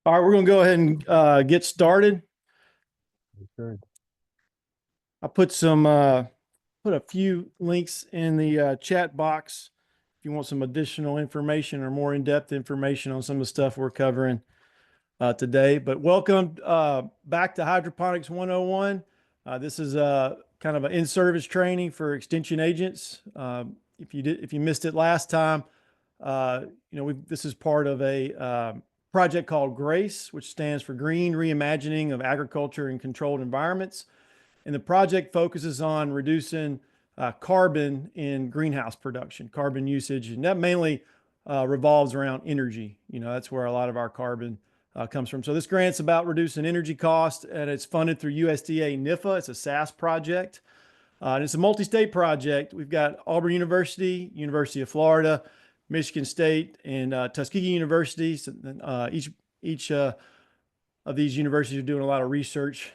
All right, we're going to go ahead and get started. Good. I put a few links in the chat box if you want some additional information or more in-depth information on some of the stuff we're covering today. But welcome back to Hydroponics 101. This is kind of an in-service training for extension agents. If you missed it last time, this is part of a project called GRACE, which stands for Green Reimagining of Agriculture in Controlled Environments. And the project focuses on reducing carbon in greenhouse production, carbon usage, and that mainly revolves around energy. That's where a lot of our carbon comes from. So this grant's about reducing energy costs, and it's funded through USDA NIFA. It's a SAS project, and it's a multi-state project. We've got Auburn University, University of Florida, Michigan State, and Tuskegee University. So, each of these universities are doing a lot of research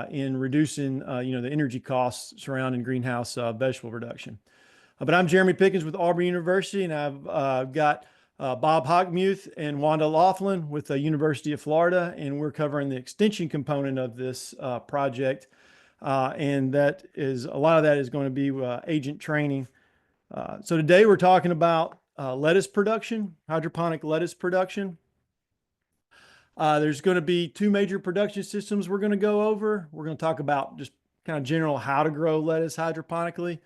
in reducing, the energy costs surrounding greenhouse vegetable production. But I'm Jeremy Pickens with Auburn University, and I've got Bob Hockmuth and Wanda Laughlin with the University of Florida, and we're covering the extension component of this project. And that is a lot of that is going to be agent training. So today we're talking about lettuce production, hydroponic lettuce production. There's going to be two major production systems we're going to go over. We're going to talk about just kind of general how to grow lettuce hydroponically,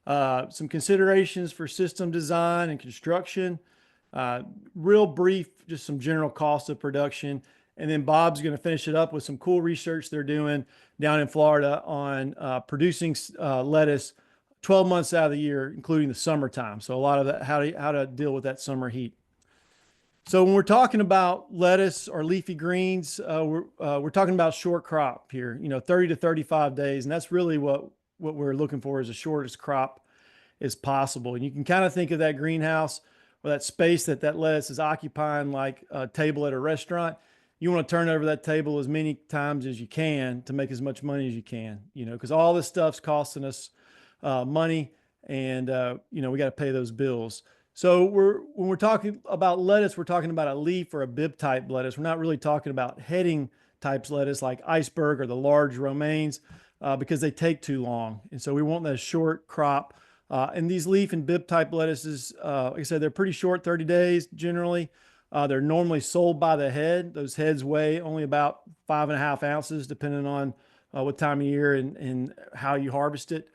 some considerations for system design and construction, real brief, just some general cost of production. And then Bob's going to finish it up with some cool research they're doing down in Florida on producing lettuce 12 months out of the year, including the summertime. So a lot of that, how to deal with that summer heat. So when we're talking about lettuce or leafy greens, we're talking about short crop here, 30 to 35 days. And that's really what we're looking for, is the shortest crop as possible. And you can kind of think of that greenhouse or that space that lettuce is occupying like a table at a restaurant. You want to turn over that table as many times as you can to make as much money as you can, because all this stuff's costing us money, and we got to pay those bills. So when we're talking about lettuce, we're talking about a leaf or a bib type lettuce. We're not really talking about heading types lettuce like iceberg or the large romaines because they take too long. And so we want that short crop. And these leaf and bib type lettuces, like I said, they're pretty short, 30 days generally. They're normally sold by the head. Those heads weigh only about 5.5 ounces, depending on what time of year and how you harvest it.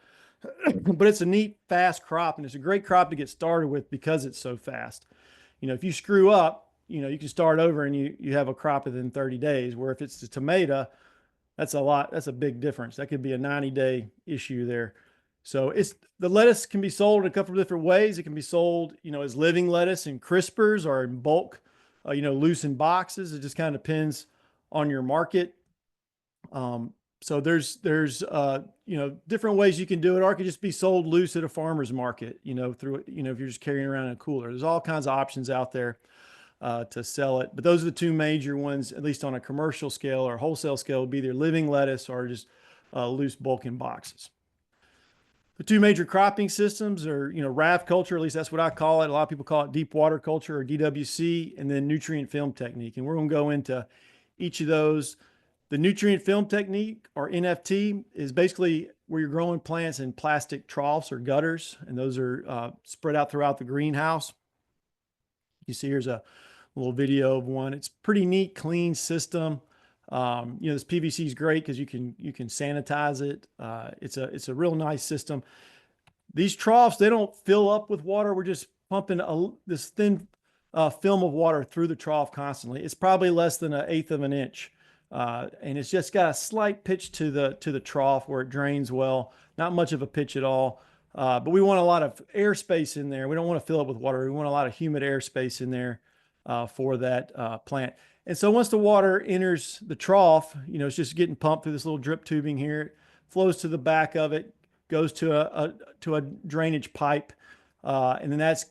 But it's a neat, fast crop, and it's a great crop to get started with because it's so fast. If you screw up, you can start over and you have a crop within 30 days, where if it's a tomato, that's a big difference. That could be a 90-day issue there. So the lettuce can be sold in a couple of different ways. It can be sold, as living lettuce in crispers or in bulk, loose in boxes. It just kind of depends on your market. So there's different ways you can do it, or it could just be sold loose at a farmer's market, through, if you're just carrying around in a cooler. There's all kinds of options out there to sell it. But those are the two major ones, at least on a commercial scale or wholesale scale, would be either living lettuce or just loose bulk in boxes. The two major cropping systems are, RAV culture, at least that's what I call it. A lot of people call it deep water culture or DWC, and then nutrient film technique. And we're going to go into each of those. The nutrient film technique, or NFT, is basically where you're growing plants in plastic troughs or gutters, and those are spread out throughout the greenhouse. You see here's a little video of one. It's pretty neat, clean system. This PVC is great because you can sanitize it. It's a real nice system. These troughs, they don't fill up with water. We're just pumping this thin film of water through the trough constantly. It's probably less than 1/8 of an inch. And it's just got a slight pitch to the trough where it drains well, not much of a pitch at all. But we want a lot of airspace in there. We don't want to fill it with water. We want a lot of humid airspace in there for that plant. And so once the water enters the trough, it's just getting pumped through this little drip tubing here. It flows to the back of it, goes to a drainage pipe, and then that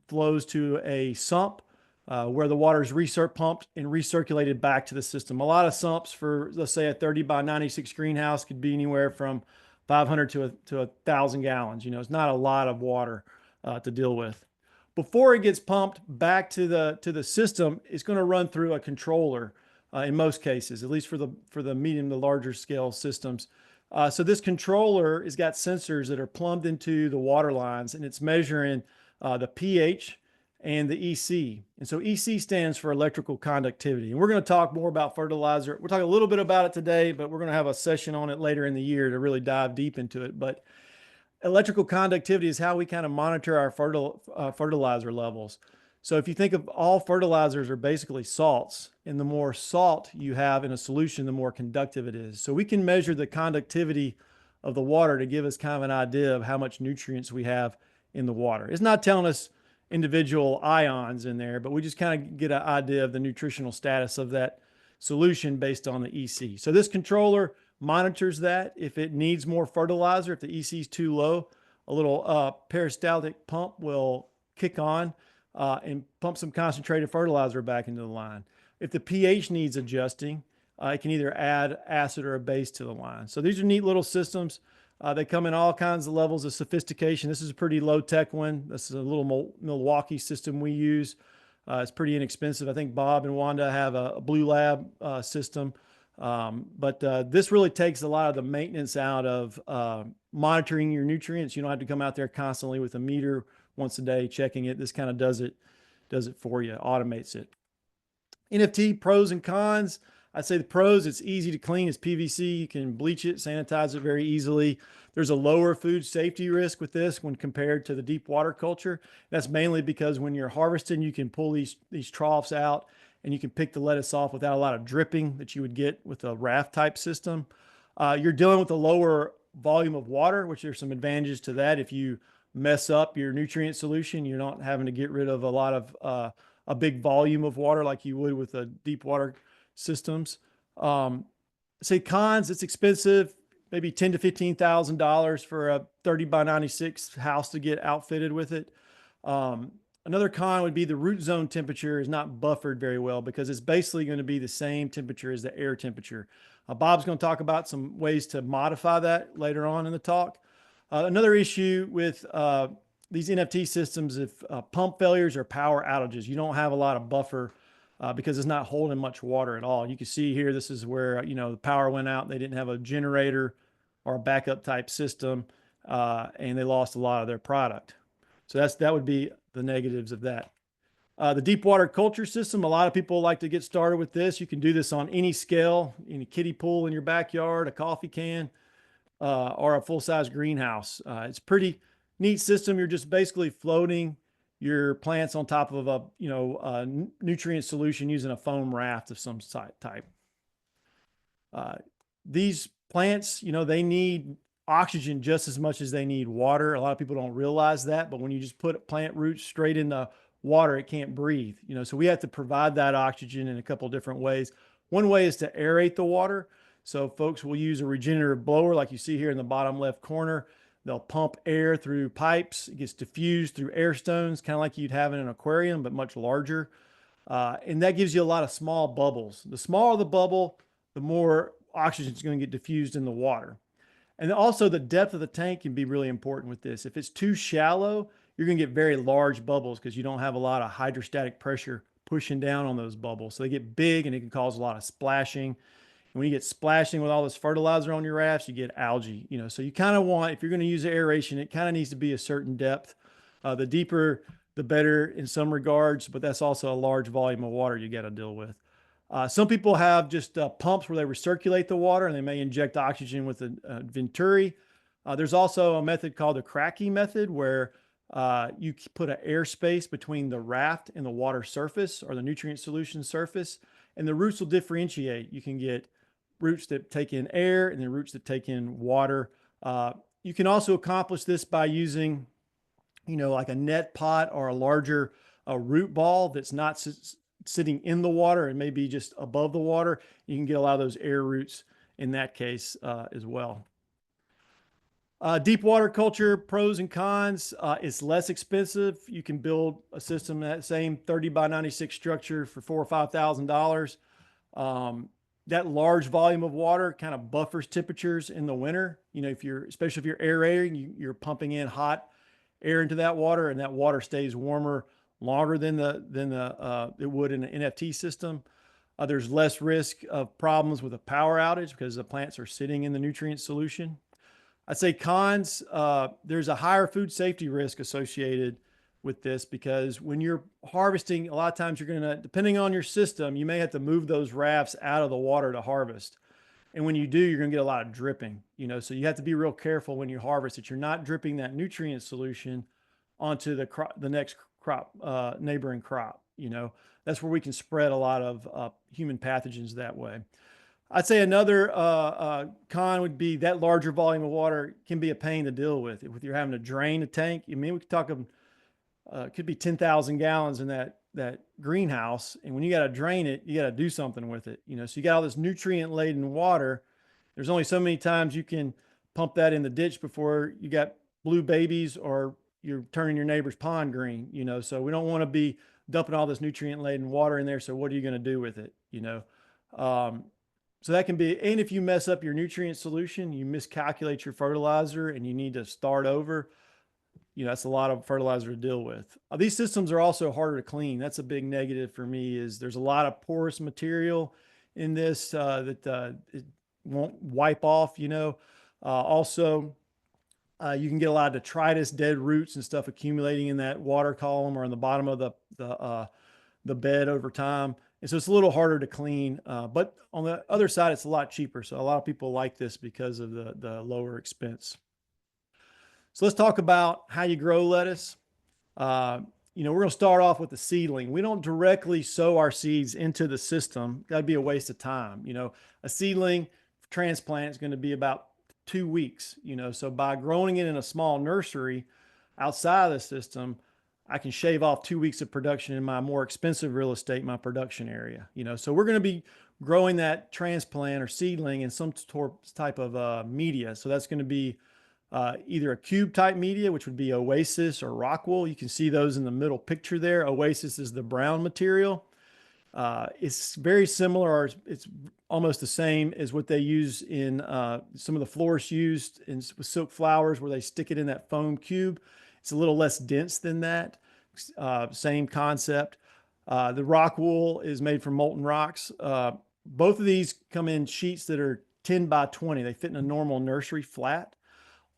flows to a sump where the water is pumped and recirculated back to the system. A lot of sumps for, let's say, a 30 by 96 greenhouse could be anywhere from 500 to 1,000 gallons. It's not a lot of water to deal with. Before it gets pumped back to the system, it's going to run through a controller. in most cases, at least for the medium to larger scale systems. So this controller has got sensors that are plumbed into the water lines, and it's measuring the pH and the EC. And so EC stands for electrical conductivity. And we're going to talk more about fertilizer. We're talking a little bit about it today, but we're going to have a session on it later in the year to really dive deep into it. But electrical conductivity is how we kind of monitor our fertilizer levels. So if you think of all fertilizers are basically salts, and the more salt you have in a solution, the more conductive it is. So we can measure the conductivity of the water to give us kind of an idea of how much nutrients we have in the water. It's not telling us individual ions in there, but we just kind of get an idea of the nutritional status of that solution based on the EC. So this controller monitors that. If it needs more fertilizer, if the EC is too low, a little peristaltic pump will kick on and pump some concentrated fertilizer back into the line. If the pH needs adjusting, it can either add acid or a base to the line. So these are neat little systems. They come in all kinds of levels of sophistication. This is a pretty low tech one. This is a little Milwaukee system we use. It's pretty inexpensive. I think Bob and Wanda have a Blue Lab system. But this really takes a lot of the maintenance out of monitoring your nutrients. You don't have to come out there constantly with a meter once a day checking it. This kind of does it for you, automates it. NFT pros and cons. I'd say the pros, it's easy to clean. It's PVC. You can bleach it, sanitize it very easily. There's a lower food safety risk with this when compared to the deep water culture. That's mainly because when you're harvesting, you can pull these troughs out and you can pick the lettuce off without a lot of dripping that you would get with a raft type system. You're dealing with a lower volume of water, which there's some advantages to that. If you mess up your nutrient solution, you're not having to get rid of a lot of a big volume of water like you would with the deep water systems. Say cons, it's expensive, maybe $10,000 to $15,000 for a 30 by 96 house to get outfitted with it. Another con would be the root zone temperature is not buffered very well because it's basically going to be the same temperature as the air temperature. Bob's going to talk about some ways to modify that later on in the talk. Another issue with these NFT systems, if pump failures or power outages, you don't have a lot of buffer because it's not holding much water at all. You can see here, this is where, the power went out. They didn't have a generator or a backup type system, and they lost a lot of their product. So that would be the negatives of that. The deep water culture system, a lot of people like to get started with this. You can do this on any scale, any kiddie pool in your backyard, a coffee can, or a full-size greenhouse. It's a pretty neat system. You're just basically floating your plants on top of a nutrient solution using a foam raft of some type. These plants, they need oxygen just as much as they need water. A lot of people don't realize that, but when you just put plant roots straight in the water, it can't breathe. So we have to provide that oxygen in a couple different ways. One way is to aerate the water. So folks will use a regenerative blower like you see here in the bottom left corner. They'll pump air through pipes. It gets diffused through air stones, kind of like you'd have in an aquarium, but much larger. And that gives you a lot of small bubbles. The smaller the bubble, the more oxygen is going to get diffused in the water. And also the depth of the tank can be really important with this. If it's too shallow, you're going to get very large bubbles because you don't have a lot of hydrostatic pressure pushing down on those bubbles. So they get big and it can cause a lot of splashing. When you get splashing with all this fertilizer on your rafts, you get algae, so you kind of want, if you're going to use aeration, it kind of needs to be a certain depth. The deeper, the better in some regards, but that's also a large volume of water you got to deal with. Some people have just pumps where they recirculate the water and they may inject oxygen with a venturi. There's also a method called the Cracky method where you put an airspace between the raft and the water surface or the nutrient solution surface, and the roots will differentiate. You can get roots that take in air and then roots that take in water. You can also accomplish this by using, like a net pot or a larger root ball that's not sitting in the water and maybe just above the water. You can get a lot of those air roots in that case as well. Deep water culture, pros and cons. It's less expensive. You can build a system, that same 30 by 96 structure for $4,000 or $5,000. That large volume of water kind of buffers temperatures in the winter. Especially if you're aerating, you're pumping in hot air into that water, and that water stays warmer longer than it would in an NFT system. There's less risk of problems with a power outage because the plants are sitting in the nutrient solution. I'd say cons, there's a higher food safety risk associated with this because when you're harvesting, a lot of times you're going to, depending on your system, you may have to move those rafts out of the water to harvest. And when you do, you're going to get a lot of dripping, so you have to be real careful when you harvest that you're not dripping that nutrient solution onto the crop, the next crop, neighboring crop. That's where we can spread a lot of human pathogens that way. I'd say another con would be that larger volume of water can be a pain to deal with. If you're having to drain a tank, I mean, we could talk of it could be 10,000 gallons in that greenhouse, and when you got to drain it, you got to do something with it. So you got all this nutrient laden water. There's only so many times you can pump that in the ditch before you got blue babies or you're turning your neighbor's pond green. So we don't want to be dumping all this nutrient laden water in there. So what are you going to do with it? Um, so that can be, and if you mess up your nutrient solution, you miscalculate your fertilizer and you need to start over, that's a lot of fertilizer to deal with. These systems are also harder to clean. That's a big negative for me is there's a lot of porous material in this that it won't wipe off. Also, you can get a lot of detritus, dead roots and stuff accumulating in that water column or in the bottom of the bed over time. And so it's a little harder to clean, but on the other side, it's a lot cheaper. So a lot of people like this because of the lower expense. So let's talk about how you grow lettuce. We're going to start off with the seedling. We don't directly sow our seeds into the system. That'd be a waste of time. A seedling transplant is going to be about 2 weeks. So by growing it in a small nursery outside of the system, I can shave off 2 weeks of production in my more expensive real estate, my production area. So we're going to be growing that transplant or seedling in some type of media. So that's going to be either a cube type media, which would be Oasis or Rockwool. You can see those in the middle picture there. Oasis is the brown material. It's very similar, or it's almost the same as what they use in some of the florists used with silk flowers, where they stick it in that foam cube. It's a little less dense than that. Same concept. The Rockwool is made from molten rocks. Both of these come in sheets that are 10 by 20. They fit in a normal nursery flat.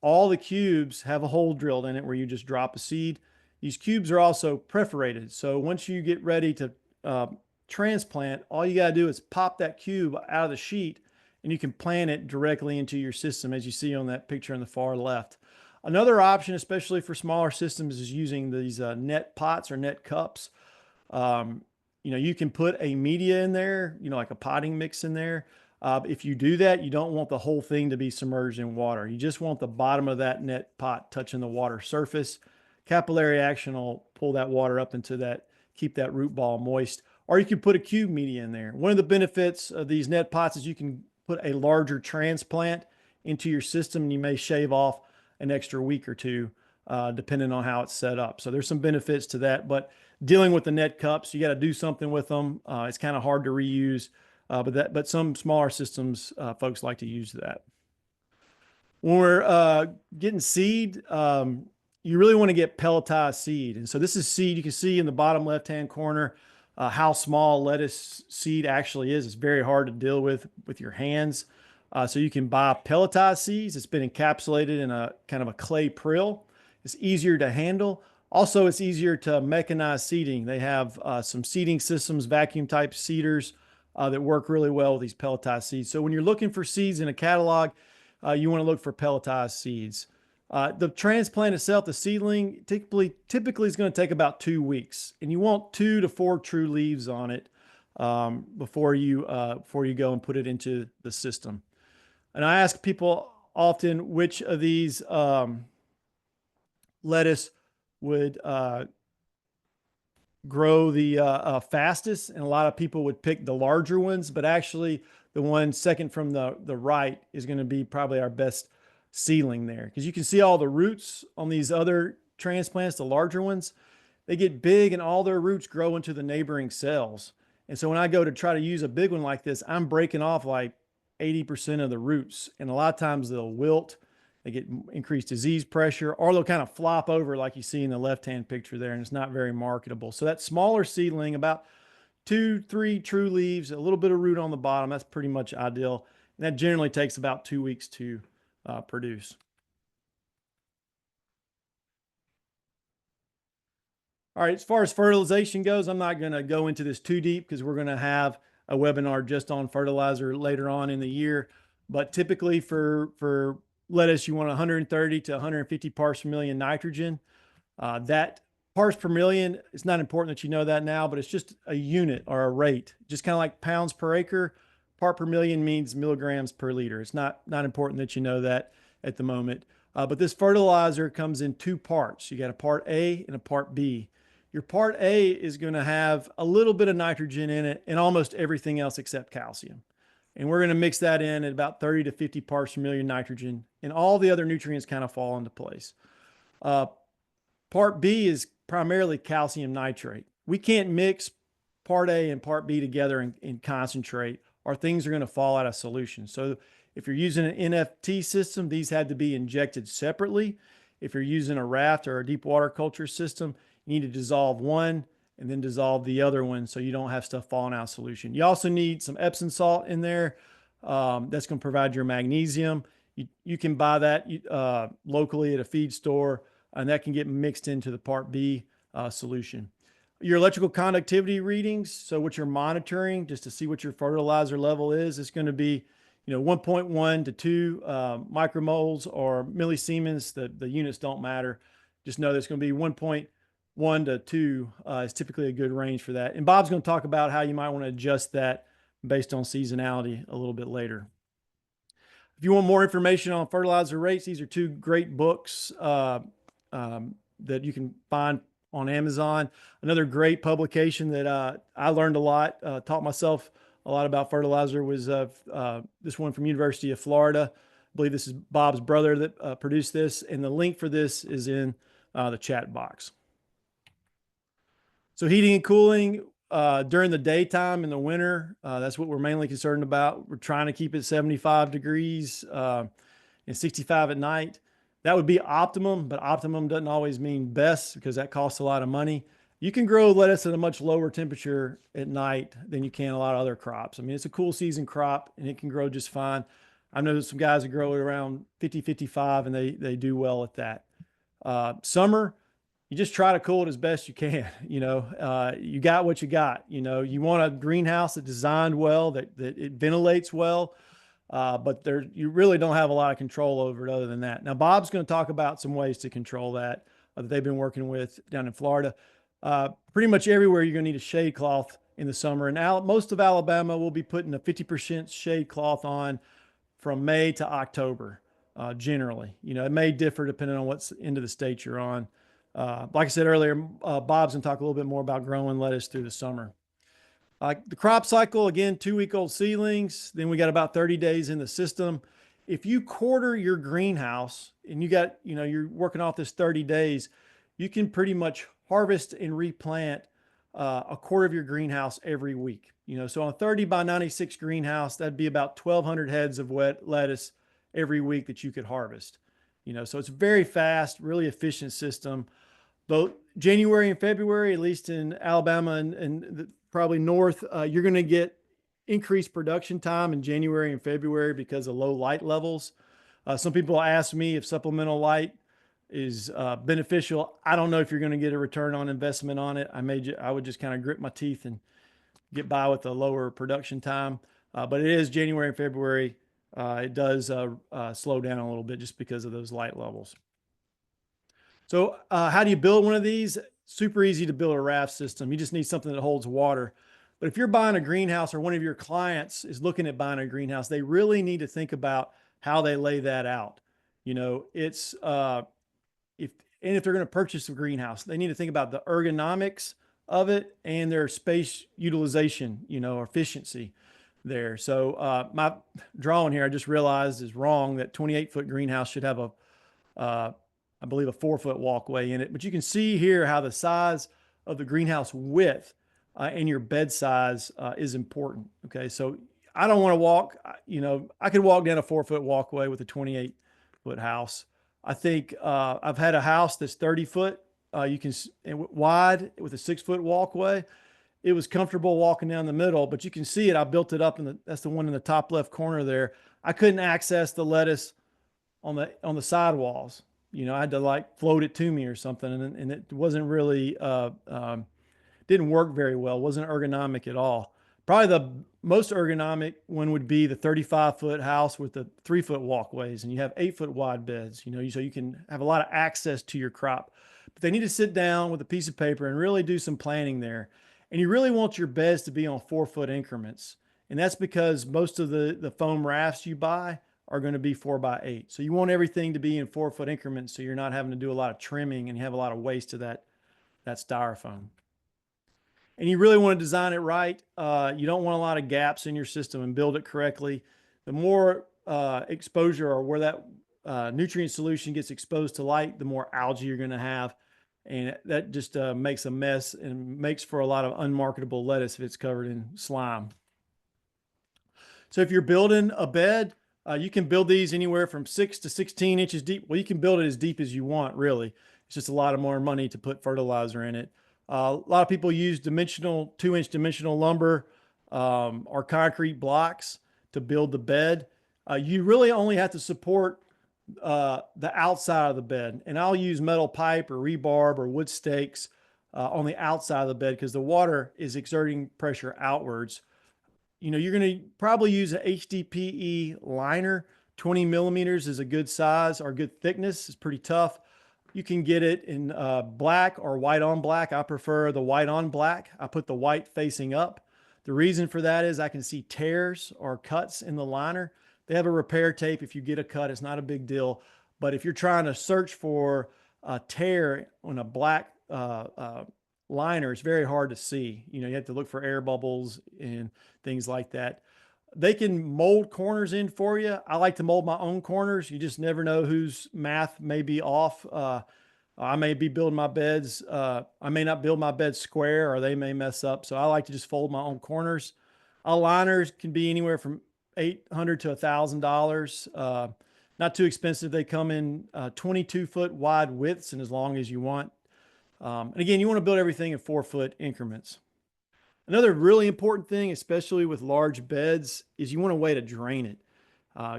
All the cubes have a hole drilled in it where you just drop a seed. These cubes are also perforated. So once you get ready to transplant, all you got to do is pop that cube out of the sheet and you can plant it directly into your system, as you see on that picture on the far left. Another option, especially for smaller systems, is using these net pots or net cups. You can put a media in there, like a potting mix in there. If you do that, you don't want the whole thing to be submerged in water. You just want the bottom of that net pot touching the water surface. Capillary action will pull that water up into that, keep that root ball moist. Or you can put a cube media in there. One of the benefits of these net pots is you can put a larger transplant into your system, and you may shave off an extra week or two, depending on how it's set up. So there's some benefits to that, but dealing with the net cups, you got to do something with them. It's kind of hard to reuse. But some smaller systems, folks like to use that. When we're getting seed, you really want to get pelletized seed. And so this is seed. You can see in the bottom left-hand corner how small lettuce seed actually is. It's very hard to deal with your hands. So you can buy pelletized seeds. It's been encapsulated in a kind of a clay prill. It's easier to handle. Also, it's easier to mechanize seeding. They have some seeding systems, vacuum type seeders, that work really well with these pelletized seeds. So when you're looking for seeds in a catalog, you want to look for pelletized seeds. The transplant itself, the seedling, typically is going to take about 2 weeks, and you want 2 to 4 true leaves on it before you go and put it into the system. And I ask people often which of these lettuce would grow the fastest, and a lot of people would pick the larger ones, but actually the one second from the right is going to be probably our best seedling there, because you can see all the roots on these other transplants, the larger ones. They get big and all their roots grow into the neighboring cells. And so when I go to try to use a big one like this, I'm breaking off like 80% of the roots, and a lot of times they'll wilt. They get increased disease pressure, or they'll kind of flop over like you see in the left-hand picture there, and it's not very marketable. So that smaller seedling, about 2, 3 true leaves, a little bit of root on the bottom. That's pretty much ideal. And that generally takes about 2 weeks to produce. All right, as far as fertilization goes, I'm not going to go into this too deep because we're going to have a webinar just on fertilizer later on in the year. But typically for lettuce, you want 130 to 150 parts per million nitrogen. That parts per million, it's not important that you know that now, but it's just a unit or a rate, just kind of like pounds per acre. Part per million means milligrams per liter. It's not important that you know that at the moment. But this fertilizer comes in two parts. You got a part A and a part B. Your part A is going to have a little bit of nitrogen in it and almost everything else except calcium. And we're going to mix that in at about 30 to 50 parts per million nitrogen, and all the other nutrients kind of fall into place. Part B is primarily calcium nitrate. We can't mix part A and part B together and concentrate, or things are going to fall out of solution. So if you're using an NFT system, these had to be injected separately. If you're using a raft or a deep water culture system, you need to dissolve one and then dissolve the other one so you don't have stuff falling out of solution. You also need some Epsom salt in there. That's going to provide your magnesium. You can buy that locally at a feed store, and that can get mixed into the part B solution. Your electrical conductivity readings, so what you're monitoring just to see what your fertilizer level is going to be 1.1 to 2 micromoles or millisiemens. The units don't matter. Just know that's going to be 1.1 to 2 is typically a good range for that. And Bob's going to talk about how you might want to adjust that based on seasonality a little bit later. If you want more information on fertilizer rates, these are two great books that you can find on Amazon. Another great publication that I learned a lot, taught myself a lot about fertilizer was this one from University of Florida. I believe this is Bob's brother that produced this, and the link for this is in the chat box. So heating and cooling during the daytime in the winter, that's what we're mainly concerned about. We're trying to keep it 75 degrees and 65 at night. That would be optimum, but optimum doesn't always mean best because that costs a lot of money. You can grow lettuce at a much lower temperature at night than you can a lot of other crops. I mean, it's a cool season crop and it can grow just fine. I know some guys that grow it around 50, 55 and they do well at that. Summer, you just try to cool it as best you can. You got what you got. You want a greenhouse that's designed well, that it ventilates well. But you really don't have a lot of control over it other than that. Now, Bob's going to talk about some ways to control that they've been working with down in Florida. Pretty much everywhere you're going to need a shade cloth in the summer. And most of Alabama will be putting a 50% shade cloth on from May to October, generally. It may differ depending on what's end of the state you're on. Like I said earlier, Bob's going to talk a little bit more about growing lettuce through the summer. The crop cycle, again, 2-week-old seedlings. Then we got about 30 days in the system. If you quarter your greenhouse and you're working off this 30 days, you can pretty much harvest and replant a quarter of your greenhouse every week. So on a 30 by 96 greenhouse, that'd be about 1,200 heads of wet lettuce every week that you could harvest. So it's a very fast, really efficient system. Both January and February, at least in Alabama and probably north, you're going to get increased production time in January and February because of low light levels. Some people ask me if supplemental light is beneficial. I don't know if you're going to get a return on investment on it. I would just kind of grit my teeth and get by with a lower production time. But it is January and February. It does slow down a little bit just because of those light levels. So how do you build one of these? Super easy to build a raft system. You just need something that holds water. But if you're buying a greenhouse or one of your clients is looking at buying a greenhouse, they really need to think about how they lay that out. If they're going to purchase a greenhouse, they need to think about the ergonomics of it and their space utilization, or efficiency there. So my drawing here, I just realized is wrong, that 28-foot greenhouse should have I believe a 4-foot walkway in it, but you can see here how the size of the greenhouse width and your bed size is important. Okay. So I don't want to walk, I could walk down a 4-foot walkway with a 28-foot house. I think I've had a house that's 30 foot, wide with a 6-foot walkway. it was comfortable walking down the middle, but you can see it. I built it up that's the one in the top left corner there. I couldn't access the lettuce on the sidewalls. I had to like float it to me or something, and it wasn't really didn't work very well. Wasn't ergonomic at all. Probably the most ergonomic one would be the 35-foot house with the 3-foot walkways, and you have 8-foot wide beds. So you can have a lot of access to your crop. But they need to sit down with a piece of paper and really do some planning there. And you really want your beds to be on 4-foot increments, and that's because most of the foam rafts you buy are going to be 4x8. So you want everything to be in 4-foot increments, so you're not having to do a lot of trimming and you have a lot of waste to that styrofoam. And you really want to design it right. You don't want a lot of gaps in your system and build it correctly. The more exposure or where that nutrient solution gets exposed to light, the more algae you're going to have. And that just makes a mess and makes for a lot of unmarketable lettuce if it's covered in slime. So if you're building a bed, you can build these anywhere from 6 to 16 inches deep. Well, you can build it as deep as you want, really. It's just a lot of more money to put fertilizer in it. A lot of people use 2-inch dimensional lumber or concrete blocks to build the bed. You really only have to support the outside of the bed. And I'll use metal pipe or rebarb or wood stakes on the outside of the bed because the water is exerting pressure outwards. You're going to probably use an HDPE liner. 20 millimeters is a good size or good thickness. It's pretty tough. You can get it in black or white on black. I prefer the white on black. I put the white facing up. The reason for that is I can see tears or cuts in the liner. They have a repair tape. If you get a cut, it's not a big deal. But if you're trying to search for a tear on a black liner, it's very hard to see. You have to look for air bubbles and things like that. They can mold corners in for you. I like to mold my own corners. You just never know whose math may be off. I may be building my beds. I may not build my bed square or they may mess up. So I like to just fold my own corners. Liners can be anywhere from $800 to $1,000. Not too expensive. They come in 22-foot wide widths and as long as you want. And again, you want to build everything in 4-foot increments. Another really important thing, especially with large beds, is you want a way to drain it.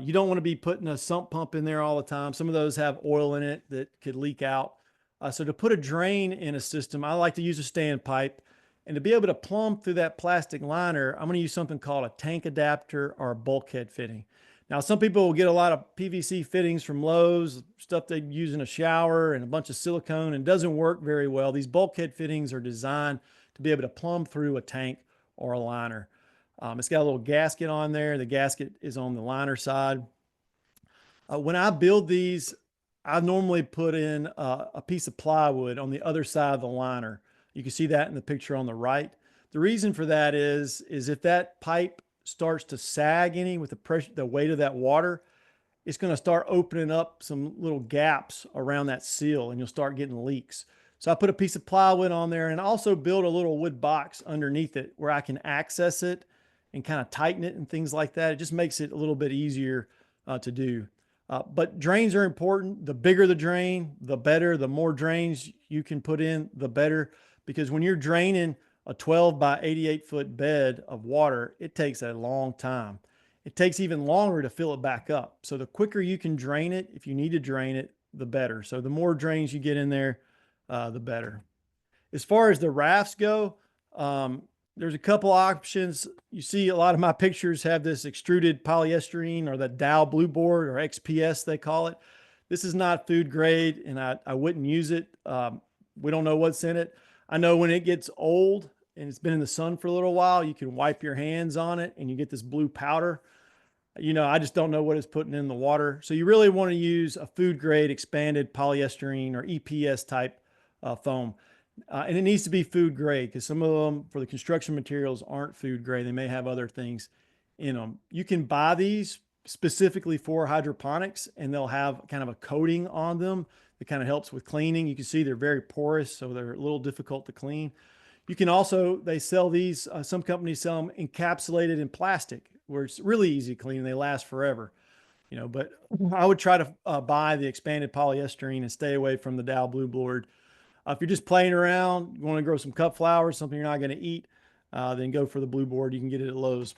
You don't want to be putting a sump pump in there all the time. Some of those have oil in it that could leak out. So to put a drain in a system, I like to use a standpipe. And to be able to plumb through that plastic liner, I'm going to use something called a tank adapter or a bulkhead fitting. Now, some people will get a lot of PVC fittings from Lowe's, stuff they use in a shower and a bunch of silicone, and it doesn't work very well. These bulkhead fittings are designed to be able to plumb through a tank or a liner. It's got a little gasket on there. The gasket is on the liner side. When I build these, I normally put in a piece of plywood on the other side of the liner. You can see that in the picture on the right. The reason for that is if that pipe starts to sag any with the pressure, the weight of that water, it's going to start opening up some little gaps around that seal and you'll start getting leaks. So I put a piece of plywood on there and also build a little wood box underneath it where I can access it and kind of tighten it and things like that. It just makes it a little bit easier to do. But drains are important. The bigger the drain, the better. The more drains you can put in, the better. Because when you're draining a 12 by 88-foot bed of water, it takes a long time. It takes even longer to fill it back up. So the quicker you can drain it, if you need to drain it, the better. So the more drains you get in there, the better. As far as the rafts go, there's a couple options. You see a lot of my pictures have this extruded polyester or the Dow Blue Board or XPS, they call it. This is not food grade and I wouldn't use it. We don't know what's in it. I know when it gets old and it's been in the sun for a little while, you can wipe your hands on it and you get this blue powder. I just don't know what it's putting in the water. So you really want to use a food grade expanded polyester or EPS type foam. And it needs to be food grade because some of them for the construction materials aren't food grade. They may have other things in them. You can buy these specifically for hydroponics and they'll have kind of a coating on them that kind of helps with cleaning. You can see they're very porous, so they're a little difficult to clean. You can also, they sell these, some companies sell them encapsulated in plastic where it's really easy to clean and they last forever. But I would try to buy the expanded polyester and stay away from the Dow Blue Board. If you're just playing around, you want to grow some cut flowers, something you're not going to eat, then go for the blue board. You can get it at Lowe's.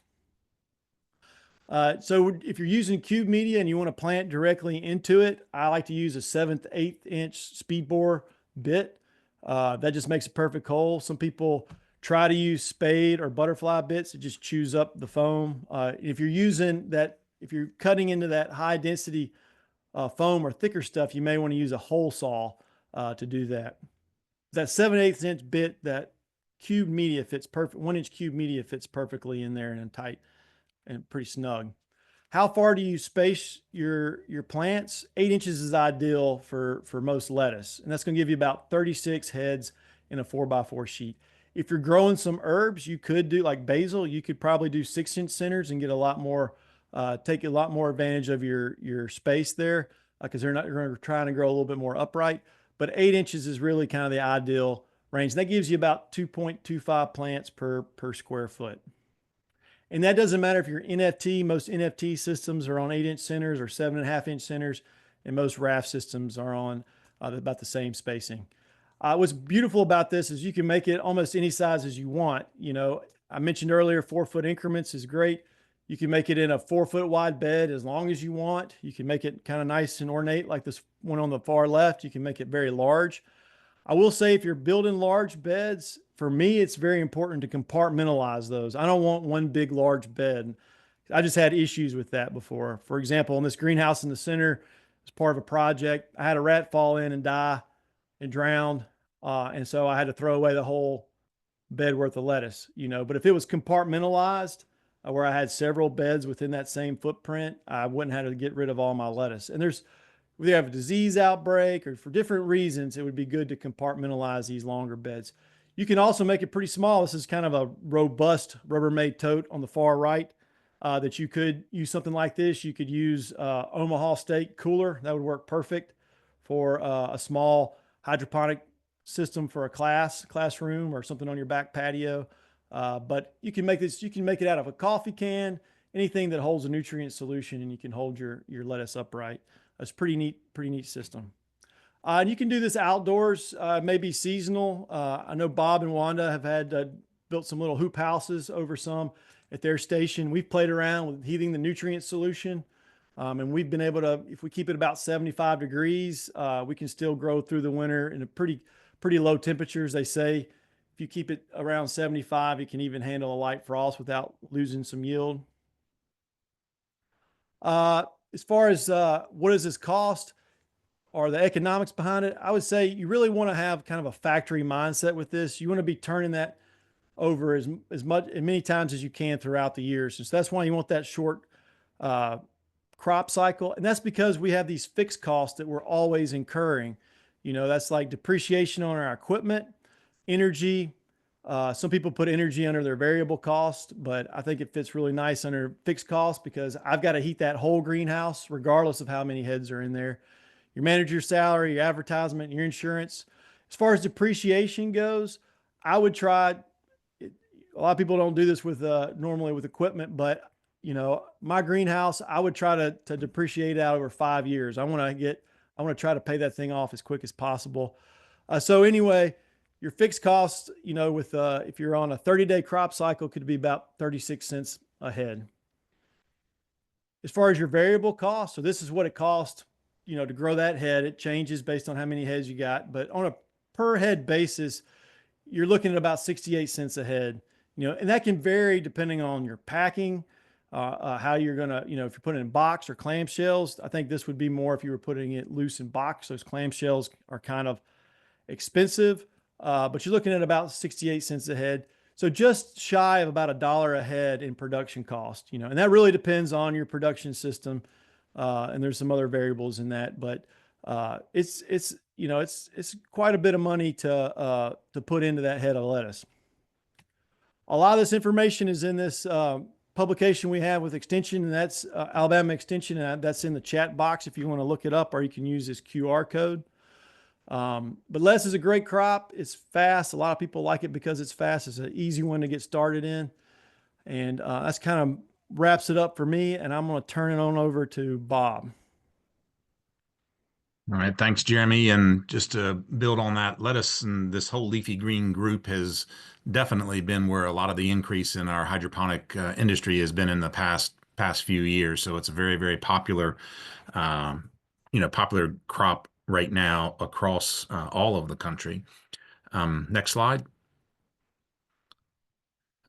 So if you're using cube media and you want to plant directly into it, I like to use a 7th, 1/8 inch speed bore bit. That just makes a perfect hole. Some people try to use spade or butterfly bits to just chews up the foam. If you're using that, if you're cutting into that high density foam or thicker stuff, you may want to use a hole saw to do that. That 7/8 inch bit, that cube media fits perfect. 1 inch cube media fits perfectly in there and tight and pretty snug. How far do you space your plants? 8 inches is ideal for most lettuce, and that's going to give you about 36 heads in a 4x4 sheet. If you're growing some herbs, you could do like basil. You could probably do 6-inch centers and get a lot more, take a lot more advantage of your space there because they're trying to grow a little bit more upright. But 8 inches is really kind of the ideal range. And that gives you about 2.25 plants per square foot. And that doesn't matter if you're NFT. Most NFT systems are on 8-inch centers or 7.5-inch centers, and most raft systems are on about the same spacing. What's beautiful about this is you can make it almost any size as you want. You know, I mentioned earlier 4-foot increments is great. You can make it in a 4-foot wide bed as long as you want. You can make it kind of nice and ornate like this one on the far left. You can make it very large. I will say if you're building large beds, for me, it's very important to compartmentalize those. I don't want one big, large bed. I just had issues with that before. For example, in this greenhouse in the center, as part of a project, I had a rat fall in and die and drowned. And so I had to throw away the whole bed worth of lettuce, you know. But if it was compartmentalized, where I had several beds within that same footprint, I wouldn't have to get rid of all my lettuce. And there's whether you have a disease outbreak or for different reasons, it would be good to compartmentalize these longer beds. You can also make it pretty small. This is kind of a robust Rubbermaid tote on the far right that you could use something like this. You could use Omaha Steak cooler. That would work perfect for a small hydroponic system for a classroom or something on your back patio. But you can make this, you can make it out of a coffee can, anything that holds a nutrient solution, and you can hold your lettuce upright. It's pretty neat system. And you can do this outdoors, maybe seasonal. I know Bob and Wanda have had built some little hoop houses over some at their station. We've played around with heating the nutrient solution. And we've been able to, if we keep it about 75 degrees, we can still grow through the winter in a pretty low temperatures. They say if you keep it around 75, it can even handle a light frost without losing some yield. As far as what does this cost or the economics behind it, I would say you really want to have kind of a factory mindset with this. You want to be turning that over as many times as you can throughout the year. So that's why you want that short crop cycle. And that's because we have these fixed costs that we're always incurring. You know, that's like depreciation on our equipment, energy. Some people put energy under their variable cost, but I think it fits really nice under fixed cost because I've got to heat that whole greenhouse regardless of how many heads are in there. Your manager's salary, your advertisement, your insurance. As far as depreciation goes, I would try. A lot of people don't do this with normally with equipment, but you know, my greenhouse, I would try to depreciate out over 5 years. I want to try to pay that thing off as quick as possible. So anyway, your fixed costs, you know, with if you're on a 30-day crop cycle, could be about 36 cents a head. As far as your variable cost, so this is what it costs, you know, to grow that head. It changes based on how many heads you got, but on a per head basis, you're looking at about 68 cents a head. You know, and that can vary depending on your packing, how you're gonna, you know, if you're putting it in box or clamshells. I think this would be more if you were putting it loose in box. Those clamshells are kind of expensive, but you're looking at about 68 cents a head. So just shy of about $1 a head in production cost, you know, and that really depends on your production system. And there's some other variables in that, but it's you know, it's quite a bit of money to put into that head of lettuce. A lot of this information is in this publication we have with Extension, and that's Alabama Extension, and that's in the chat box if you want to look it up, or you can use this QR code. But lettuce is a great crop. It's fast. A lot of people like it because it's fast. It's an easy one to get started in. And that's kind of wraps it up for me. And I'm going to turn it on over to Bob. All right, thanks, Jeremy. And just to build on that, lettuce and this whole leafy green group has definitely been where a lot of the increase in our hydroponic industry has been in the past few years. So it's a very, very popular, um, popular crop right now across all of the country. Next slide.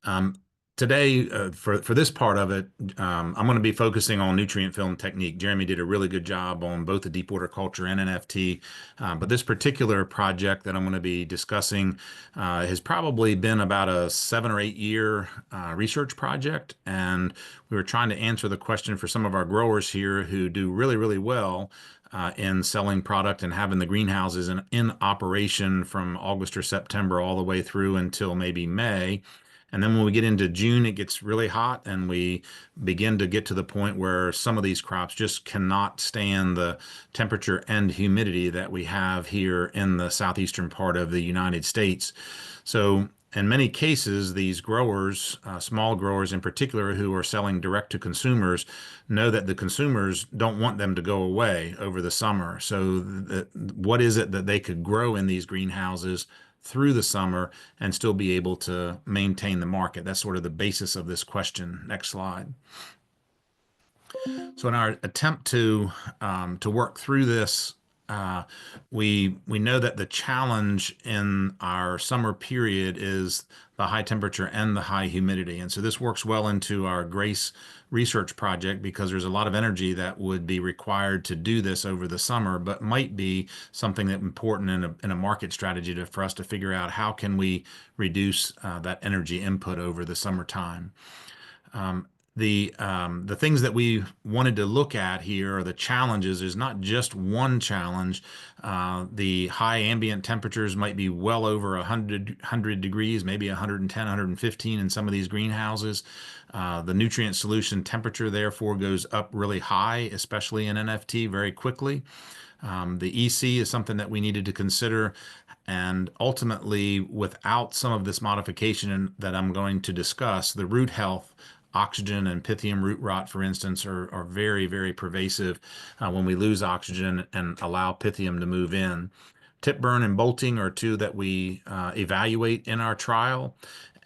Um, Today, for this part of it, I'm going to be focusing on nutrient film technique. Jeremy did a really good job on both the deep water culture and NFT, but this particular project that I'm going to be discussing has probably been about a 7 or 8 year research project, and we were trying to answer the question for some of our growers here who do really, really well in selling product and having the greenhouses in operation from August or September all the way through until maybe May. And then when we get into June, it gets really hot and we begin to get to the point where some of these crops just cannot stand the temperature and humidity that we have here in the southeastern part of the United States. So in many cases, these growers, small growers in particular, who are selling direct to consumers, know that the consumers don't want them to go away over the summer. So what is it that they could grow in these greenhouses through the summer and still be able to maintain the market? That's sort of the basis of this question. Next slide. So in our attempt to work through this, we know that the challenge in our summer period is the high temperature and the high humidity, and so this works well into our GRACE research project because there's a lot of energy that would be required to do this over the summer, but might be something that important in a market strategy for us to figure out how can we reduce that energy input over the summertime. Um, the things that we wanted to look at here are the challenges. There's not just one challenge. The high ambient temperatures might be well over 100 degrees, maybe 110, 115 in some of these greenhouses. The nutrient solution temperature therefore goes up really high, especially in NFT, very quickly. The EC is something that we needed to consider. And ultimately, without some of this modification that I'm going to discuss, the root health, oxygen and Pythium root rot, for instance, are very, very pervasive when we lose oxygen and allow Pythium to move in. Tip burn and bolting are two that we evaluate in our trial.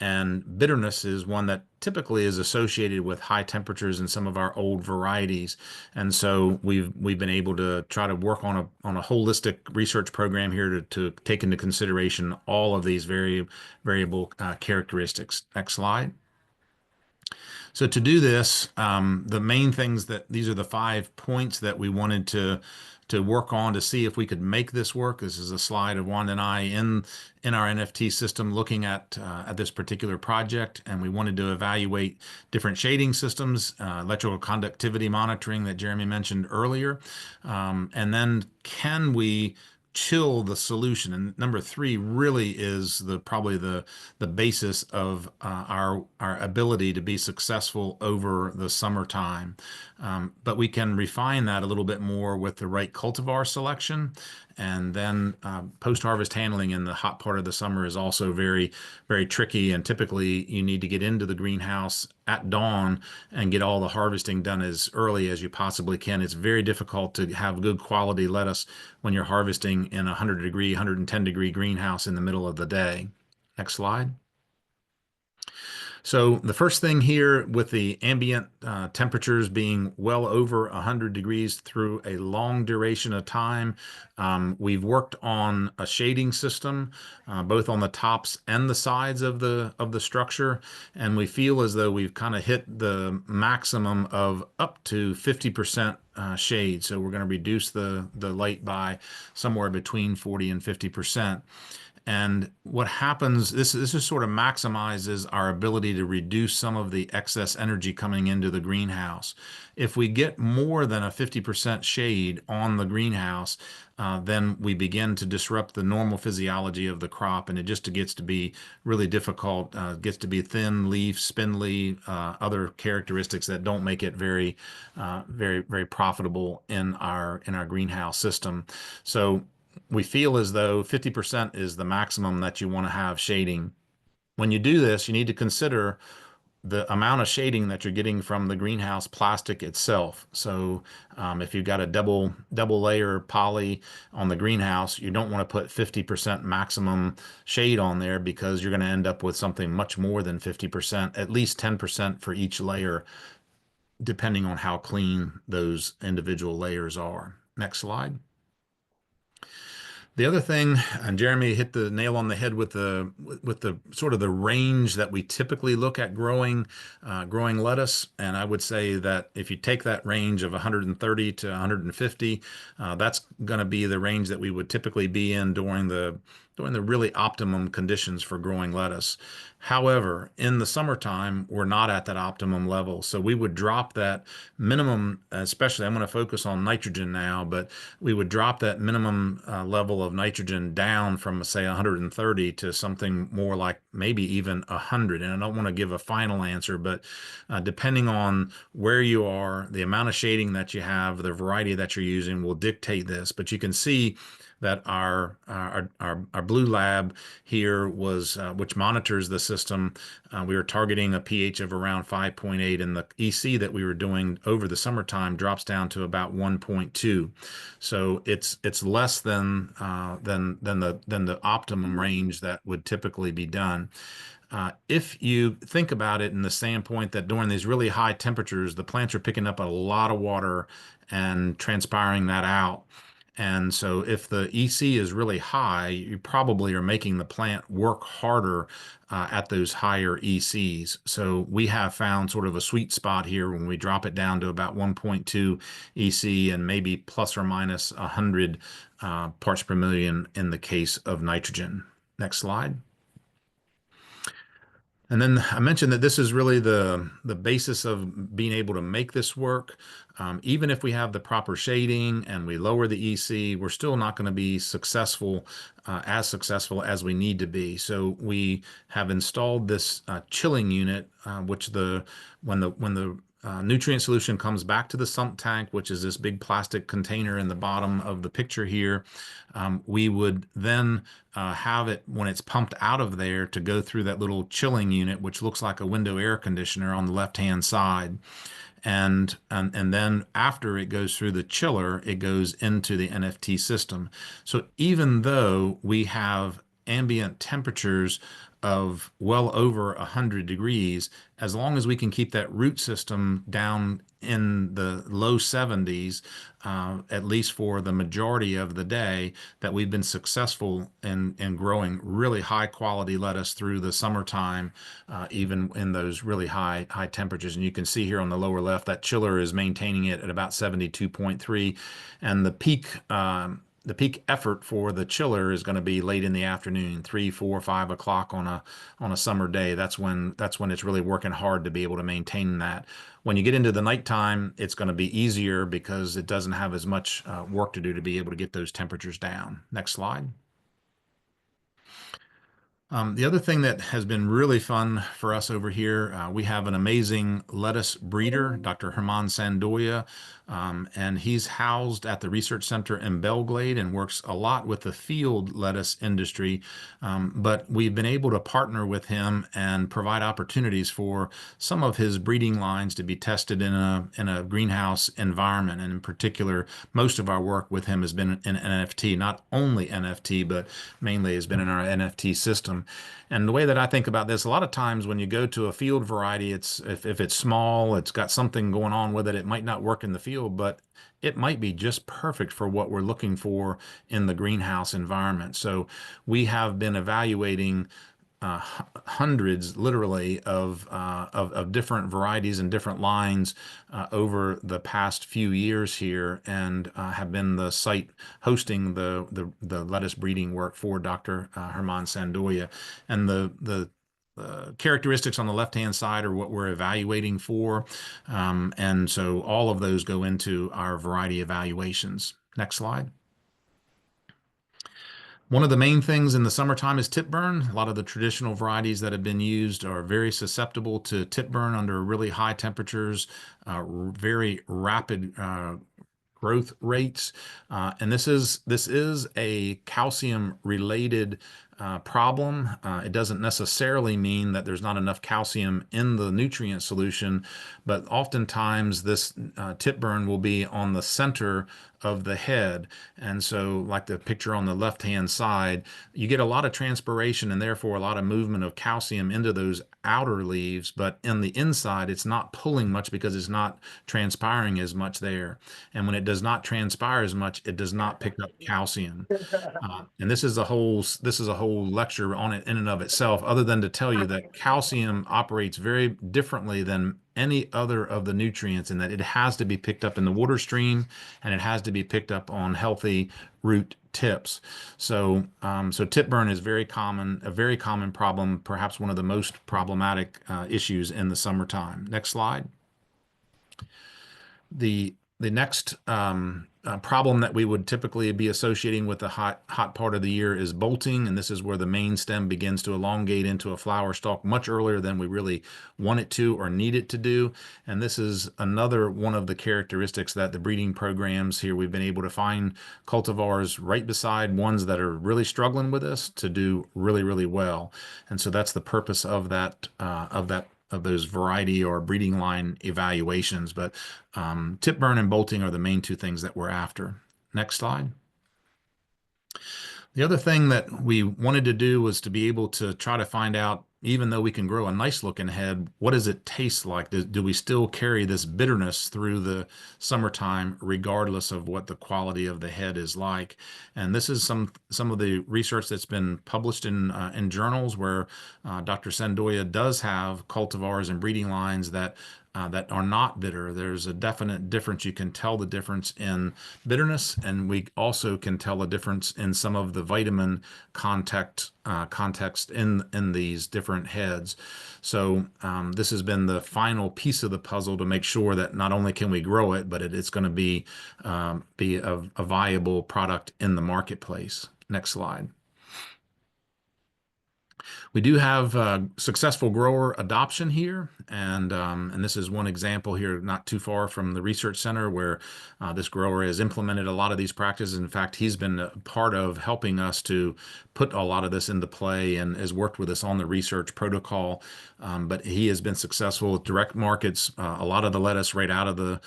And bitterness is one that typically is associated with high temperatures in some of our old varieties. And so we've been able to try to work on a holistic research program here to take into consideration all of these variable characteristics. Next slide. So to do this, the main things that these are the 5 points that we wanted to work on to see if we could make this work. This is a slide of Wanda and I in our NFT system looking at this particular project, and we wanted to evaluate different shading systems, electrical conductivity monitoring that Jeremy mentioned earlier, and then can we chill the solution? And number 3 really is probably the basis of our ability to be successful over the summertime. But we can refine that a little bit more with the right cultivar selection. And then post-harvest handling in the hot part of the summer is also very, very tricky. And typically you need to get into the greenhouse at dawn and get all the harvesting done as early as you possibly can. It's very difficult to have good quality lettuce when you're harvesting in a 100-degree, 110-degree greenhouse in the middle of the day. Next slide. So the first thing here with the ambient temperatures being well over 100 degrees through a long duration of time, we've worked on a shading system, both on the tops and the sides of the structure, and we feel as though we've kind of hit the maximum of up to 50% shade. So we're going to reduce the light by somewhere between 40 and 50%. And what happens, this is sort of maximizes our ability to reduce some of the excess energy coming into the greenhouse. If we get more than a 50% shade on the greenhouse, then we begin to disrupt the normal physiology of the crop, and it just gets to be really difficult. Gets to be thin leaf, spindly, other characteristics that don't make it very, very profitable in our greenhouse system. So we feel as though 50% is the maximum that you want to have shading. When you do this, you need to consider the amount of shading that you're getting from the greenhouse plastic itself. So if you've got a double layer poly on the greenhouse, you don't want to put 50% maximum shade on there, because you're going to end up with something much more than 50%, at least 10% for each layer, depending on how clean those individual layers are. Next slide. The other thing, and Jeremy hit the nail on the head with the sort of the range that we typically look at growing lettuce. And I would say that if you take that range of 130 to 150, that's going to be the range that we would typically be in during the really optimum conditions for growing lettuce. However, in the summertime, we're not at that optimum level. So we would drop that minimum, especially I'm going to focus on nitrogen now, but we would drop that minimum level of nitrogen down from, say, 130 to something more like maybe even 100. And I don't want to give a final answer, but depending on where you are, the amount of shading that you have, the variety that you're using will dictate this. But you can see that our blue lab here was, which monitors the system, we were targeting a pH of around 5.8, and the EC that we were doing over the summertime drops down to about 1.2. So it's less than the optimum range that would typically be done. If you think about it in the standpoint that during these really high temperatures, the plants are picking up a lot of water and transpiring that out. And so if the EC is really high, you probably are making the plant work harder at those higher ECs. So we have found sort of a sweet spot here when we drop it down to about 1.2 EC and maybe plus or minus 100 parts per million in the case of nitrogen. Next slide. And then I mentioned that this is really the basis of being able to make this work. Even if we have the proper shading and we lower the EC, we're still not going to be successful as we need to be. So we have installed this chilling unit, which when the nutrient solution comes back to the sump tank, which is this big plastic container in the bottom of the picture here, we would then have it, when it's pumped out of there, to go through that little chilling unit, which looks like a window air conditioner on the left-hand side. And then after it goes through the chiller, it goes into the NFT system. So even though we have ambient temperatures of well over 100 degrees, as long as we can keep that root system down in the low 70s, at least for the majority of the day, that we've been successful in growing really high quality lettuce through the summertime, even in those really high temperatures. And you can see here on the lower left, that chiller is maintaining it at about 72.3, and the peak effort for the chiller is going to be late in the afternoon, 3, 4, 5 o'clock on a summer day. That's when it's really working hard to be able to maintain that. When you get into the nighttime, it's going to be easier because it doesn't have as much work to do to be able to get those temperatures down. Next slide. The other thing that has been really fun for us over here, we have an amazing lettuce breeder, Dr. Herman Sandoya, and he's housed at the research center in Belglade and works a lot with the field lettuce industry. But we've been able to partner with him and provide opportunities for some of his breeding lines to be tested in a greenhouse environment. And in particular, most of our work with him has been in NFT, not only NFT, but mainly has been in our NFT system. And the way that I think about this, a lot of times when you go to a field variety, if it's small, it's got something going on with it, it might not work in the field, but it might be just perfect for what we're looking for in the greenhouse environment. So we have been evaluating hundreds, literally, of different varieties and different lines over the past few years here, and have been the site hosting the lettuce breeding work for Dr. Herman Sandoya. And the characteristics on the left-hand side are what we're evaluating for, and so all of those go into our variety evaluations. Next slide. One of the main things in the summertime is tip burn. A lot of the traditional varieties that have been used are very susceptible to tip burn under really high temperatures, very rapid growth rates, and this is a calcium related problem. It doesn't necessarily mean that there's not enough calcium in the nutrient solution, but oftentimes this tip burn will be on the center of the head. And so, like the picture on the left-hand side, you get a lot of transpiration and therefore a lot of movement of calcium into those outer leaves, but in the inside, it's not pulling much because it's not transpiring as much there. And when it does not transpire as much, it does not pick up calcium. And this is a whole lecture on it in and of itself, other than to tell you that calcium operates very differently than any other of the nutrients, in that it has to be picked up in the water stream and it has to be picked up on healthy root tips. So tip burn is a very common problem, perhaps one of the most problematic issues in the summertime. Next slide. The next problem that we would typically be associating with the hot part of the year is bolting, and this is where the main stem begins to elongate into a flower stalk much earlier than we really want it to or need it to do. And this is another one of the characteristics that the breeding programs here, we've been able to find cultivars right beside ones that are really struggling with this to do really, really well. And so that's the purpose of those variety or breeding line evaluations. But tip burn and bolting are the main two things that we're after. Next slide. The other thing that we wanted to do was to be able to try to find out, even though we can grow a nice looking head, what does it taste like? Do we still carry this bitterness through the summertime, regardless of what the quality of the head is like? And this is some of the research that's been published in journals where Dr. Sandoya does have cultivars and breeding lines that are not bitter. There's a definite difference. You can tell the difference in bitterness, and we also can tell a difference in some of the vitamin context in these different heads. So this has been the final piece of the puzzle to make sure that not only can we grow it, but it's going to be a viable product in the marketplace. Next slide. We do have successful grower adoption here, and this is one example here, not too far from the research center, where this grower has implemented a lot of these practices. In fact, he's been a part of helping us to put a lot of this into play and has worked with us on the research protocol. But he has been successful with direct markets. A lot of the lettuce right out of the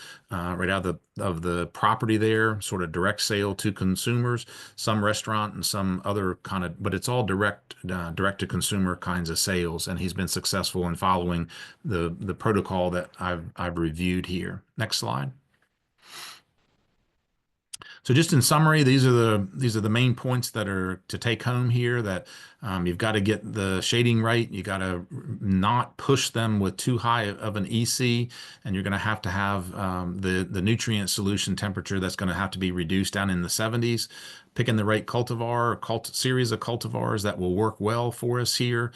property there, sort of direct sale to consumers. Some restaurant and some other kind of, but it's all direct to consumer kinds of sales. And he's been successful in following the protocol that I've reviewed here. Next slide. So just in summary, these are the main points that are to take home here, that you've got to get the shading right. You got to not push them with too high of an EC, and you're going to have the nutrient solution temperature that's going to have to be reduced down in the 70s. Picking the right cultivar, series of cultivars that will work well for us here.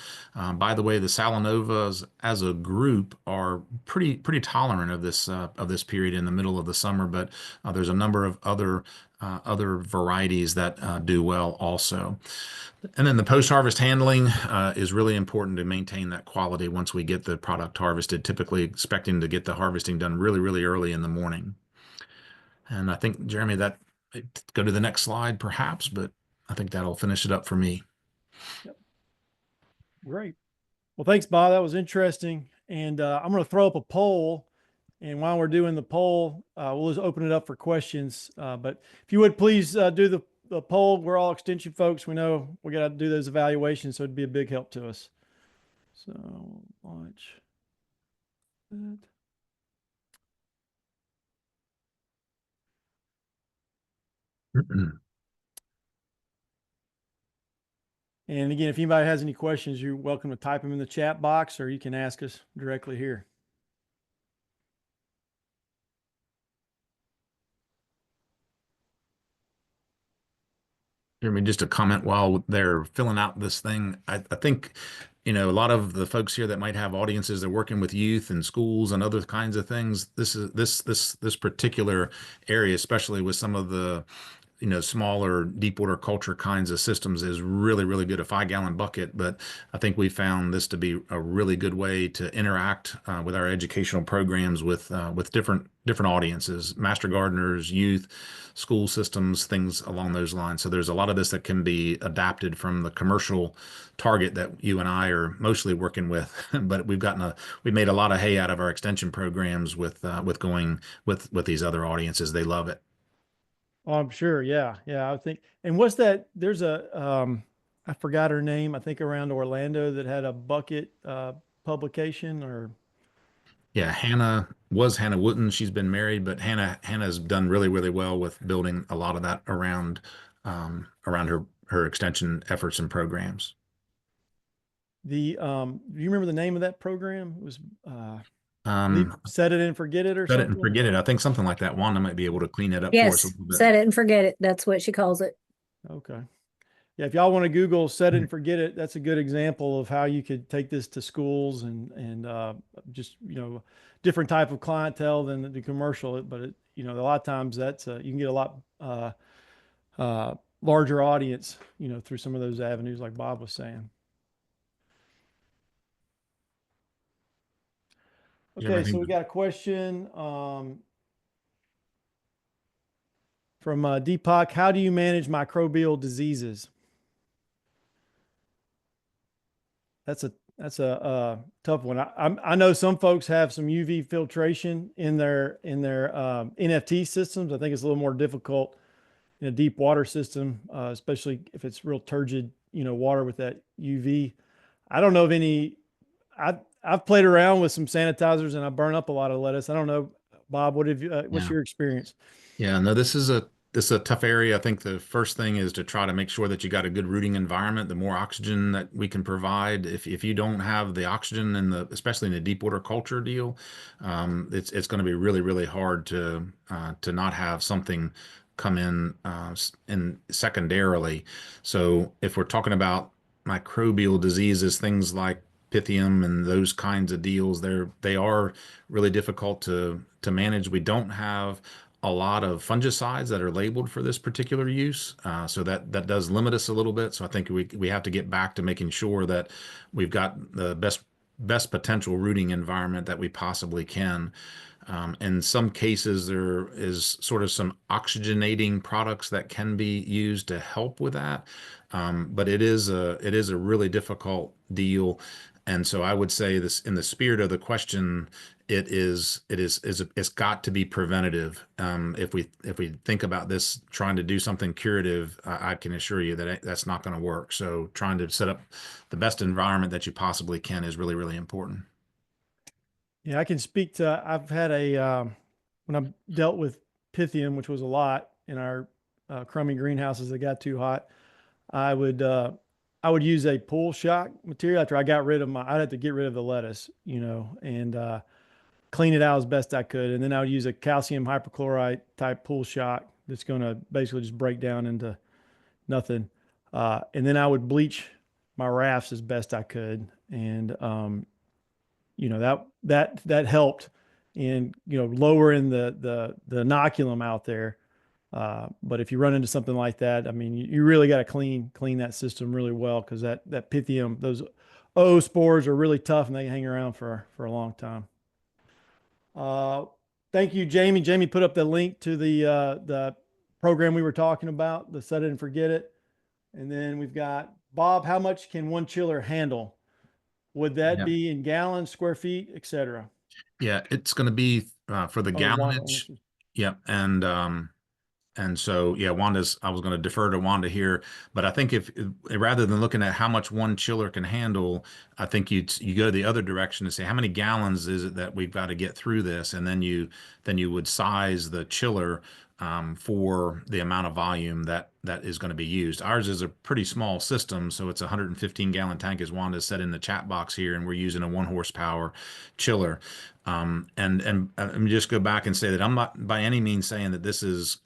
By the way, the Salanovas as a group are pretty tolerant of this period in the middle of the summer, but there's a number of other varieties that do well also. And then the post-harvest handling is really important to maintain that quality once we get the product harvested, typically expecting to get the harvesting done really, really early in the morning. And I think, Jeremy, go to the next slide perhaps, but I think that'll finish it up for me. Yep. Great. Well, thanks, Bob. That was interesting. And I'm going to throw up a poll. And while we're doing the poll, we'll just open it up for questions. But if you would please do the poll. We're all extension folks. We know we got to do those evaluations, so it'd be a big help to us. So launch that. And again, if anybody has any questions, you're welcome to type them in the chat box, or you can ask us directly here. Jeremy, just a comment while they're filling out this thing. I think, a lot of the folks here that might have audiences, they're working with youth and schools and other kinds of things. This particular area, especially with some of the smaller deep water culture kinds of systems is really, really good, a 5 gallon bucket. But I think we found this to be a really good way to interact with our educational programs with different audiences, master gardeners, youth, school systems, things along those lines. So there's a lot of this that can be adapted from the commercial target that you and I are mostly working with. But we made a lot of hay out of our extension programs with going with these other audiences. They love it. Oh, I'm sure. Yeah. Yeah. I think, and what's that? There's I forgot her name. I think around Orlando that had a bucket, publication or, Yeah, Hannah Wooten. She's been married, but Hannah's done really, really well with building a lot of that around her extension efforts and programs. do you remember the name of that program? It was, Um, set it and forget it or Set it and something. forget it. I think something like that. Wanda might be able to clean it up for us a Yes, little bit. set it and forget it. That's what she calls it. Okay. Yeah. If y'all want to Google set it and forget it, that's a good example of how you could take this to schools and just, different type of clientele than the commercial, but a lot of times that's, you can get a lot, larger audience, through some of those avenues, like Bob was saying. Yeah, I Okay, so think we got a question from Deepak. How do you manage microbial diseases? That's a tough one. I know some folks have some UV filtration in their NFT systems. I think it's a little more difficult in a deep water system, especially if it's real turgid, water with that UV. I don't know of any. I've played around with some sanitizers and I burn up a lot of lettuce. I don't know, Bob. What's yeah. your experience? Yeah, no, this is a tough area. I think the first thing is to try to make sure that you got a good rooting environment. The more oxygen that we can provide, if you don't have the oxygen in especially in the deep water culture deal, it's going to be really, really hard to not have something come in secondarily. So if we're talking about microbial diseases, things like Pythium and those kinds of deals, they are really difficult to manage. We don't have a lot of fungicides that are labeled for this particular use. So that does limit us a little bit. So I think we have to get back to making sure that we've got the best potential rooting environment that we possibly can. In some cases, there is sort of some oxygenating products that can be used to help with that. But it is a really difficult deal. And so I would say this in the spirit of the question, it's got to be preventative. If we think about this trying to do something curative, I can assure you that that's not going to work. So trying to set up the best environment that you possibly can is really, really important. Yeah, I can speak to. I've had when I dealt with Pythium, which was a lot in our crummy greenhouses that got too hot. I would uh, I would use a pool shock material after I got rid of I'd have to get rid of the lettuce, and clean it out as best I could, and then I would use a calcium hypochlorite type pool shock that's going to basically just break down into nothing, and then I would bleach my rafts as best I could, and that helped in lowering the inoculum out there. But if you run into something like that, I mean, you really got to clean that system really well, because that Pythium, those O spores are really tough and they hang around for a long time. Uh, Thank you, Jamie. Jamie put up the link to the program we were talking about, the set it and forget it. And then we've got Bob. How much can one chiller handle? Would that Yeah. be in gallons, square feet, etc.? Yeah, it's going to be for the Oh, Wanda gallonage. answered. Yeah, and so, yeah, I was going to defer to Wanda here, but I think if rather than looking at how much one chiller can handle, I think you go the other direction and say, how many gallons is it that we've got to get through this? And then you would size the chiller for the amount of volume that is going to be used. Ours is a pretty small system, so it's a 115-gallon tank, as Wanda said in the chat box here, and we're using a 1 horsepower chiller. And let me just go back and say that I'm not by any means saying that this is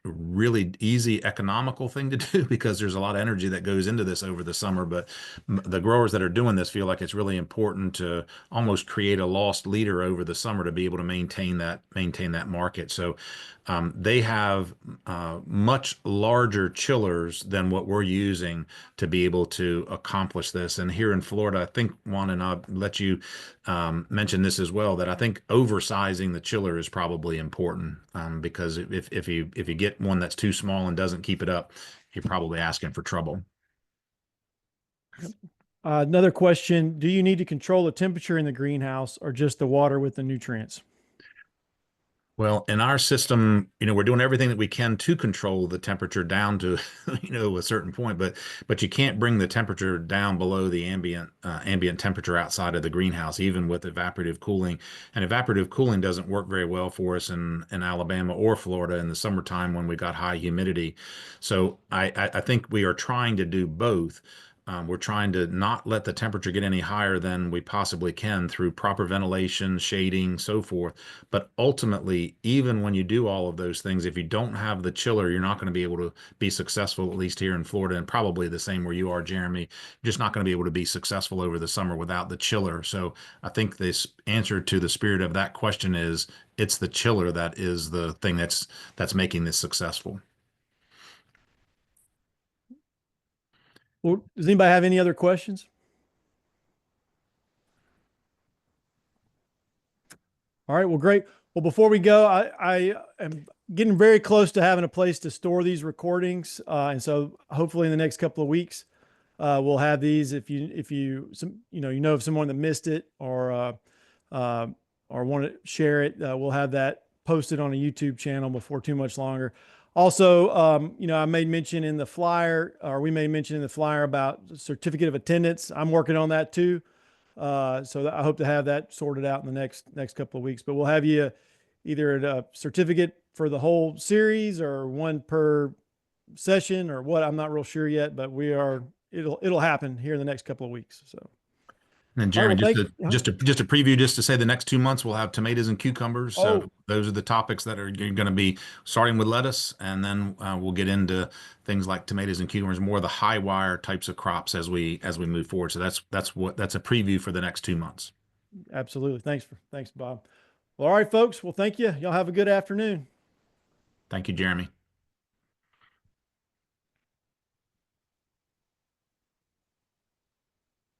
really easy economical thing to do because there's a lot of energy that goes into this over the summer. But the growers that are doing this feel like it's really important to almost create a lost leader over the summer to be able to maintain that market. So they have much larger chillers than what we're using to be able to accomplish this. And here in Florida, I think, Juan, and I'll let you mention this as well, that I think oversizing the chiller is probably important because if you get one that's too small and doesn't keep it up, you're probably asking for trouble. Another question, do you need to control the temperature in the greenhouse or just the water with the nutrients? Well, in our system, we're doing everything that we can to control the temperature down to, a certain point, but you can't bring the temperature down below the ambient temperature outside of the greenhouse, even with evaporative cooling. And evaporative cooling doesn't work very well for us in Alabama or Florida in the summertime when we got high humidity. So I think we are trying to do both. We're trying to not let the temperature get any higher than we possibly can through proper ventilation, shading, so forth. But ultimately, even when you do all of those things, if you don't have the chiller, you're not going to be able to be successful, at least here in Florida, and probably the same where you are, Jeremy. You're just not going to be able to be successful over the summer without the chiller. So I think this answer to the spirit of that question is it's the chiller that is the thing that's making this successful. Well, does anybody have any other questions? All right, well, great. Well, before we go, I am getting very close to having a place to store these recordings. And so hopefully in the next couple of weeks, we'll have these. If you know of someone that missed it or want to share it, we'll have that posted on a YouTube channel before too much longer. Also, I made mention in the flyer, or we made mention in the flyer about certificate of attendance. I'm working on that too. So I hope to have that sorted out in the next couple of weeks, but we'll have you either a certificate for the whole series or one per session or what. I'm not real sure yet, but it'll happen here in the next couple of weeks. So. And Jeremy, well, just a preview, just to say the next 2 months we'll have tomatoes and cucumbers. So those are the topics that are going to be starting with lettuce, and then we'll get into things like tomatoes and cucumbers, more of the high wire types of crops as we move forward. So that's a preview for the next 2 months. Absolutely. Thanks, Bob. Well, all right, folks. Well, thank you. Y'all have a good afternoon. Thank you, Jeremy.